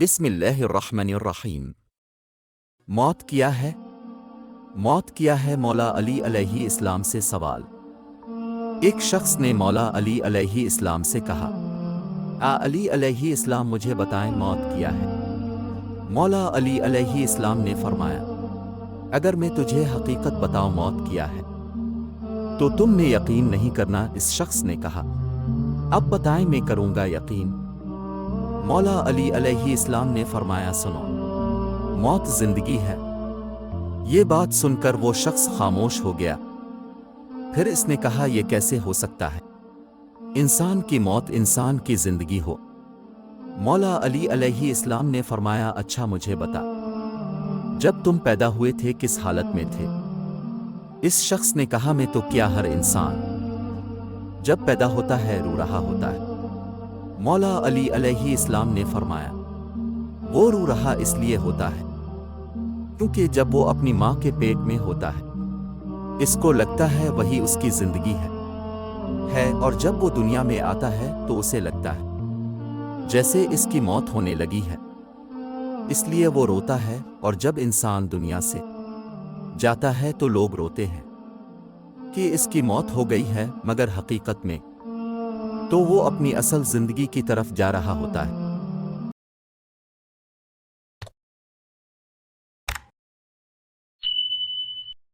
بسم اللہ الرحمن الرحیم۔ موت کیا ہے؟ موت کیا ہے؟ مولا علی علیہ السلام سے سوال۔ ایک شخص نے مولا علی علیہ السلام سے کہا، علی علیہ السلام مجھے بتائیں موت کیا ہے؟ مولا علی علیہ السلام نے فرمایا، اگر میں تجھے حقیقت بتاؤں موت کیا ہے تو تم نے یقین نہیں کرنا۔ اس شخص نے کہا، اب بتائیں میں کروں گا یقین۔ مولا علی علیہ السلام نے فرمایا، سنو، موت زندگی ہے۔ یہ بات سن کر وہ شخص خاموش ہو گیا۔ پھر اس نے کہا، یہ کیسے ہو سکتا ہے؟ انسان کی موت انسان کی زندگی ہو۔ مولا علی علیہ السلام نے فرمایا، اچھا مجھے بتا، جب تم پیدا ہوئے تھے کس حالت میں تھے؟ اس شخص نے کہا، میں تو کیا، ہر انسان جب پیدا ہوتا ہے رو رہا ہوتا ہے۔ مولا علی علیہ السلام نے فرمایا، وہ رو رہا اس لیے ہوتا ہے کیونکہ جب وہ اپنی ماں کے پیٹ میں ہوتا ہے اس کو لگتا ہے وہی اس کی زندگی ہے، اور جب وہ دنیا میں آتا ہے تو اسے لگتا ہے جیسے اس کی موت ہونے لگی ہے، اس لیے وہ روتا ہے۔ اور جب انسان دنیا سے جاتا ہے تو لوگ روتے ہیں کہ اس کی موت ہو گئی ہے، مگر حقیقت میں تو وہ اپنی اصل زندگی کی طرف جا رہا ہوتا ہے۔